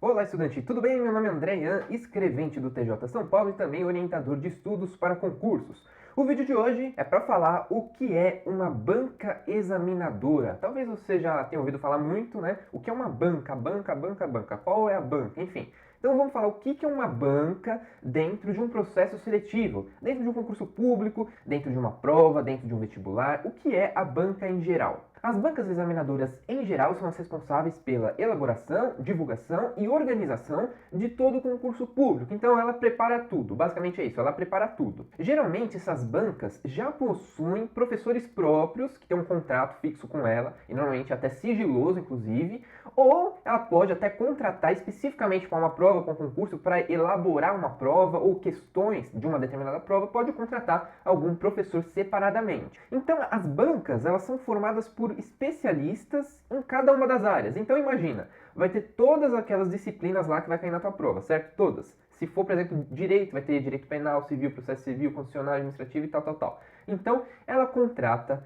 Olá, estudante, tudo bem? Meu nome é André Ian, escrevente do TJ São Paulo e também orientador de estudos para concursos. O vídeo de hoje é para falar o que é uma banca examinadora. Talvez você já tenha ouvido falar muito, né? O que é uma banca? Banca. Qual é a banca? Enfim. Então vamos falar o que é uma banca dentro de um processo seletivo, dentro de um concurso público, dentro de uma prova, dentro de um vestibular. O que é a banca em geral? As bancas examinadoras, em geral, são as responsáveis pela elaboração, divulgação e organização de todo o concurso público. Então, ela prepara tudo. Basicamente é isso, ela prepara tudo. Geralmente, essas bancas já possuem professores próprios, que têm um contrato fixo com ela, e normalmente até sigiloso, inclusive, ou ela pode até contratar especificamente para uma prova, para um concurso, para elaborar uma prova ou questões de uma determinada prova, pode contratar algum professor separadamente. Então, as bancas, elas são formadas por especialistas em cada uma das áreas. Então imagina, vai ter todas aquelas disciplinas lá que vai cair na tua prova, certo? Todas. Se for, por exemplo, direito, vai ter direito penal, civil, processo civil, constitucional, administrativo e tal. Então ela contrata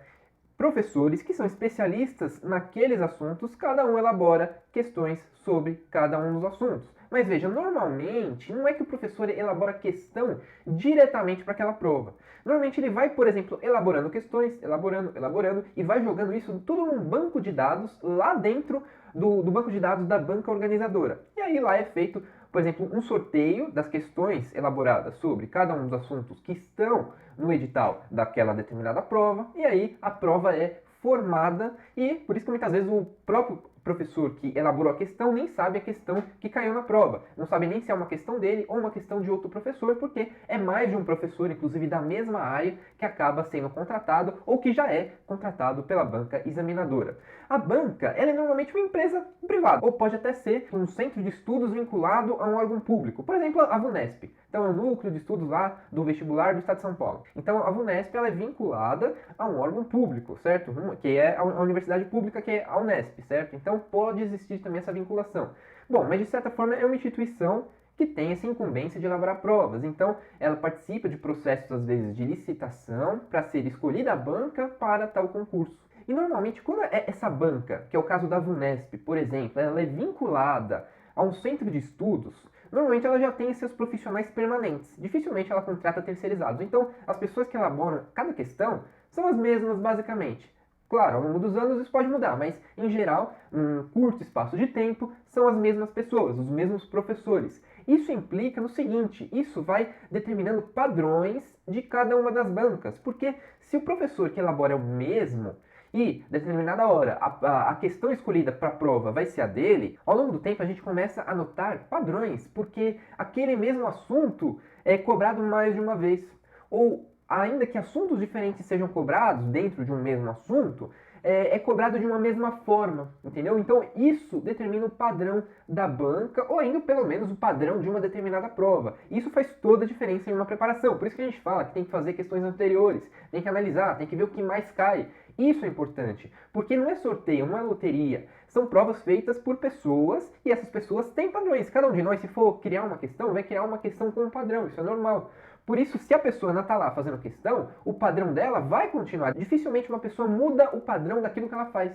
professores que são especialistas naqueles assuntos, cada um elabora questões sobre cada um dos assuntos. Mas veja, normalmente não é que o professor elabora questão diretamente para aquela prova. Normalmente ele vai, por exemplo, elaborando questões, elaborando, e vai jogando isso tudo num banco de dados lá dentro do banco de dados da banca organizadora. E aí lá é feito, por exemplo, um sorteio das questões elaboradas sobre cada um dos assuntos que estão no edital daquela determinada prova, e aí a prova é formada, e por isso que muitas vezes o próprio professor que elaborou a questão nem sabe a questão que caiu na prova. Não sabe nem se é uma questão dele ou uma questão de outro professor, porque é mais de um professor, inclusive da mesma área, que acaba sendo contratado ou que já é contratado pela banca examinadora. A banca, ela é normalmente uma empresa privada, ou pode até ser um centro de estudos vinculado a um órgão público. Por exemplo, a VUNESP. Então é o núcleo de estudos lá do vestibular do Estado de São Paulo. Então a VUNESP, ela é vinculada a um órgão público, certo? Que é a universidade pública, que é a Unesp, certo? Então pode existir também essa vinculação. Bom, mas de certa forma é uma instituição que tem essa incumbência de elaborar provas. Então ela participa de processos, às vezes, de licitação para ser escolhida a banca para tal concurso. E normalmente, quando essa banca, que é o caso da VUNESP, por exemplo, ela é vinculada a um centro de estudos, normalmente ela já tem seus profissionais permanentes. Dificilmente ela contrata terceirizados. Então, as pessoas que elaboram cada questão são as mesmas, basicamente. Claro, ao longo dos anos isso pode mudar, mas, em geral, num curto espaço de tempo, são as mesmas pessoas, os mesmos professores. Isso implica no seguinte, isso vai determinando padrões de cada uma das bancas, porque se o professor que elabora é o mesmo, e, determinada hora, a questão escolhida para a prova vai ser a dele, ao longo do tempo a gente começa a notar padrões, porque aquele mesmo assunto é cobrado mais de uma vez. Ou, ainda que assuntos diferentes sejam cobrados dentro de um mesmo assunto, é cobrado de uma mesma forma, entendeu? Então isso determina o padrão da banca, ou ainda pelo menos o padrão de uma determinada prova. Isso faz toda a diferença em uma preparação. Por isso que a gente fala que tem que fazer questões anteriores, tem que analisar, tem que ver o que mais cai. Isso é importante, porque não é sorteio, não é loteria. São provas feitas por pessoas e essas pessoas têm padrões. Cada um de nós, se for criar uma questão, vai criar uma questão com um padrão, isso é normal. Por isso, se a pessoa não está lá fazendo questão, o padrão dela vai continuar. Dificilmente uma pessoa muda o padrão daquilo que ela faz.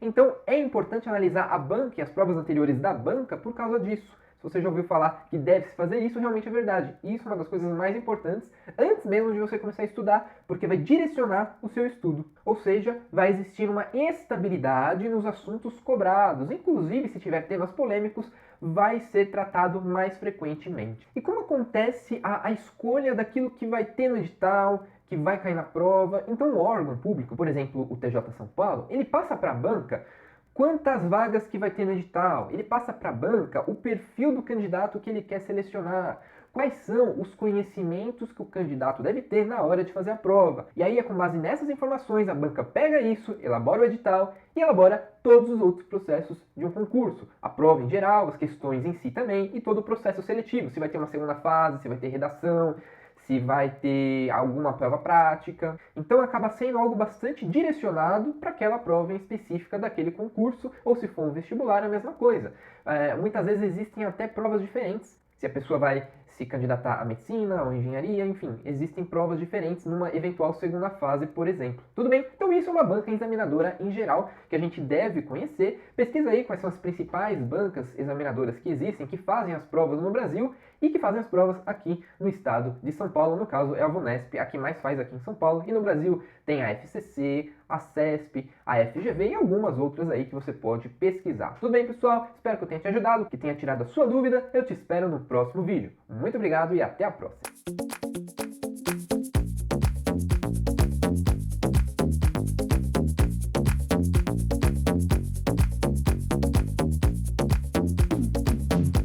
Então, é importante analisar a banca e as provas anteriores da banca por causa disso. Se você já ouviu falar que deve-se fazer isso, realmente é verdade. Isso é uma das coisas mais importantes antes mesmo de você começar a estudar, porque vai direcionar o seu estudo. Ou seja, vai existir uma estabilidade nos assuntos cobrados. Inclusive, se tiver temas polêmicos, vai ser tratado mais frequentemente. E como acontece a escolha daquilo que vai ter no edital, que vai cair na prova? Então o órgão público, por exemplo, o TJ São Paulo, ele passa para a banca quantas vagas que vai ter no edital, ele passa para a banca o perfil do candidato que ele quer selecionar, quais são os conhecimentos que o candidato deve ter na hora de fazer a prova. E aí é com base nessas informações, a banca pega isso, elabora o edital e elabora todos os outros processos de um concurso. A prova em geral, as questões em si também e todo o processo seletivo, se vai ter uma segunda fase, se vai ter redação, se vai ter alguma prova prática. Então acaba sendo algo bastante direcionado para aquela prova em específica daquele concurso, ou se for um vestibular, a mesma coisa. Muitas vezes existem até provas diferentes. Se a pessoa vai se candidatar a medicina ou engenharia, enfim, existem provas diferentes numa eventual segunda fase, por exemplo. Tudo bem? Então isso é uma banca examinadora em geral que a gente deve conhecer. Pesquisa aí quais são as principais bancas examinadoras que existem, que fazem as provas no Brasil e que fazem as provas aqui no estado de São Paulo. No caso é a VUNESP, a que mais faz aqui em São Paulo. E no Brasil tem a FCC, a CESP, a FGV e algumas outras aí que você pode pesquisar. Tudo bem, pessoal? Espero que eu tenha te ajudado, que tenha tirado a sua dúvida. Eu te espero no próximo vídeo. Muito obrigado e até a próxima!